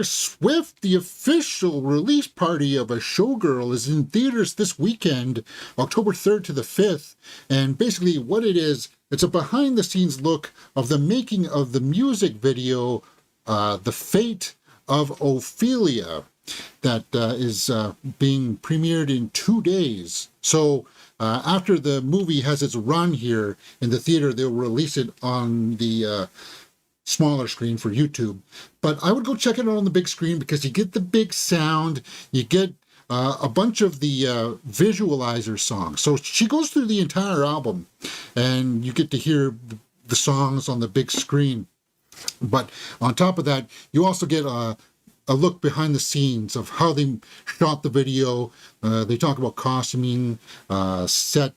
Taylor Swift, the official release party of A Showgirl, is in theaters this weekend, October 3rd to the 5th. And basically what it is, it's a behind-the-scenes look of the making of the music video, The Fate of Ophelia, that is being premiered in 2 days. So after the movie has its run here in the theater, they'll release it on the smaller screen for YouTube. But I would go check it out on the big screen because you get the big sound, you get a bunch of the visualizer songs. So she goes through the entire album and you get to hear the songs on the big screen. But on top of that, you also get a look behind the scenes of how they shot the video. They talk about costuming, set,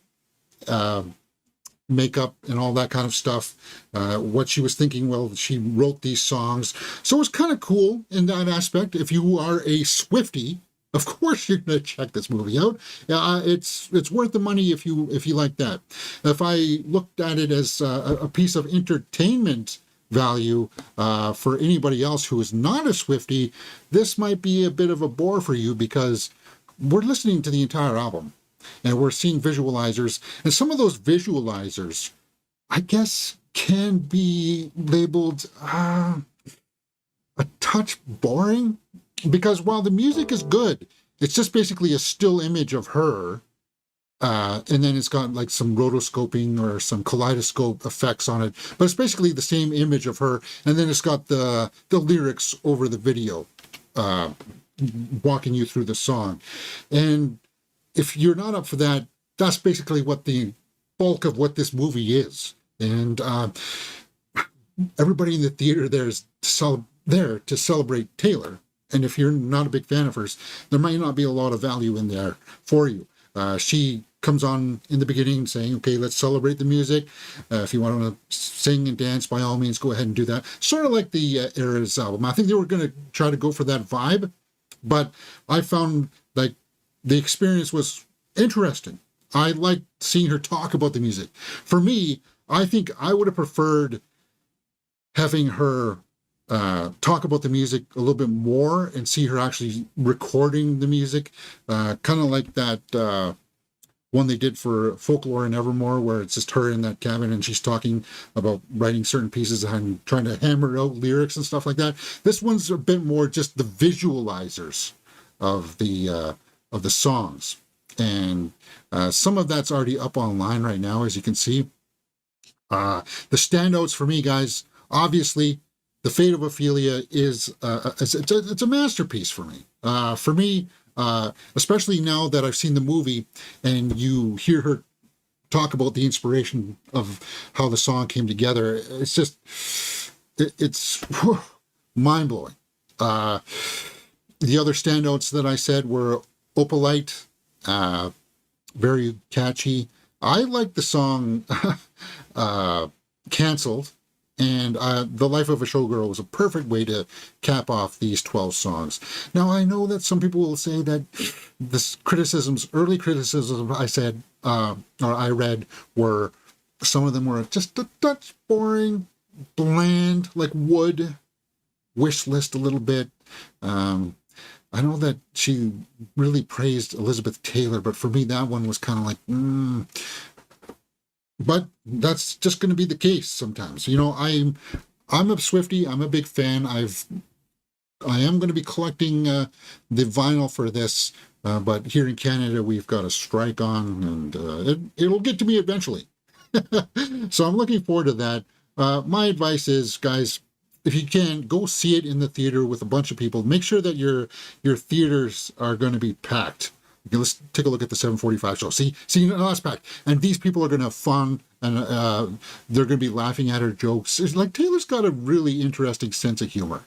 makeup and all that kind of stuff, what she was thinking while she wrote these songs. So it's kind of cool in that aspect. If you are a Swiftie, of course you're going to check this movie out. It's worth the money if you like that. If I looked at it as a piece of entertainment value for anybody else who is not a Swiftie, this might be a bit of a bore for you because we're listening to the entire album. And we're seeing visualizers, and some of those visualizers, I guess, can be labeled a touch boring, because while the music is good, it's just basically a still image of her, and then it's got like some rotoscoping or some kaleidoscope effects on it, but it's basically the same image of her, and then it's got the lyrics over the video, walking you through the song. And if you're not up for that, that's basically what the bulk of what this movie is. And everybody in the theater there is there to celebrate Taylor. And if you're not a big fan of hers, there might not be a lot of value in there for you. She comes on in the beginning saying, okay, let's celebrate the music. If you want to sing and dance, by all means, go ahead and do that. Sort of like the Eras album. I think they were going to try to go for that vibe, but I found like the experience was interesting. I liked seeing her talk about the music. For me, I think I would have preferred having her talk about the music a little bit more and see her actually recording the music, kind of like that one they did for Folklore and Evermore, where it's just her in that cabin and she's talking about writing certain pieces and trying to hammer out lyrics and stuff like that. This one's a bit more just the visualizers of the songs, and some of that's already up online right now, as you can see. The standouts for me, guys, obviously The Fate of Ophelia is it's a masterpiece for me. For me, especially now that I've seen the movie and you hear her talk about the inspiration of how the song came together, it's just it's mind-blowing. The other standouts that I said were Opalite, very catchy. I like the song Cancelled, and The Life of a Showgirl was a perfect way to cap off these 12 songs. Now, I know that some people will say that this early criticisms I said, or I read, were, some of them were just a touch boring, bland, like wood, wish list a little bit. I know that she really praised Elizabeth Taylor, but for me, that one was kind of like, But that's just going to be the case sometimes. You know, I'm a Swiftie. I'm a big fan. I am going to be collecting the vinyl for this, but here in Canada, we've got a strike on, and it'll get to me eventually. So I'm looking forward to that. My advice is, guys, if you can, go see it in the theater with a bunch of people. Make sure that your theaters are going to be packed. Okay, let's take a look at the 7:45 show. See, now that's packed. And these people are going to have fun, and they're going to be laughing at her jokes. It's like, Taylor's got a really interesting sense of humor.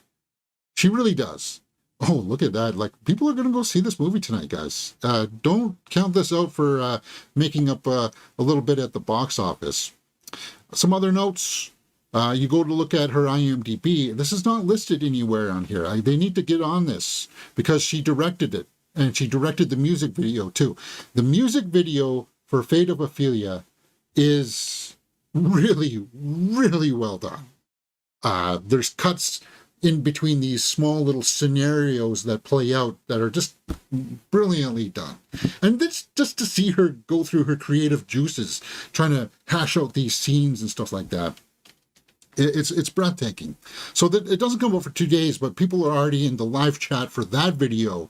She really does. Oh, look at that. Like, people are going to go see this movie tonight, guys. Don't count this out for making up a little bit at the box office. Some other notes. You go to look at her IMDb. This is not listed anywhere on here. They need to get on this because she directed it, and she directed the music video too. The music video for Fate of Ophelia is really, really well done. There's cuts in between these small little scenarios that play out that are just brilliantly done. And that's just to see her go through her creative juices, trying to hash out these scenes and stuff like that. It's breathtaking. So that it doesn't come out for 2 days, but people are already in the live chat for that video,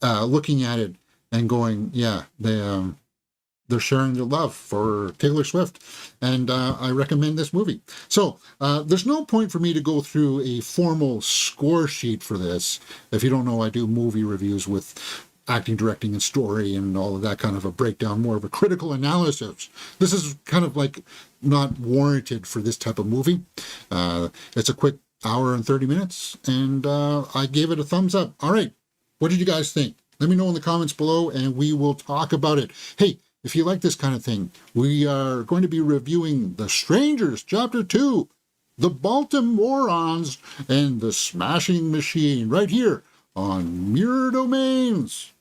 looking at it and going, yeah, they're sharing their love for Taylor Swift, and I recommend this movie. So there's no point for me to go through a formal score sheet for this. If you don't know, I do movie reviews with acting, directing, and story, and all of that kind of a breakdown, more of a critical analysis. This is kind of like not warranted for this type of movie. It's a quick hour and 30 minutes, and I gave it a thumbs up. All right, what did you guys think? Let me know in the comments below, and we will talk about it. Hey, if you like this kind of thing, we are going to be reviewing The Strangers, Chapter 2, The Baltimoreans, and The Smashing Machine right here on Mirror Domains.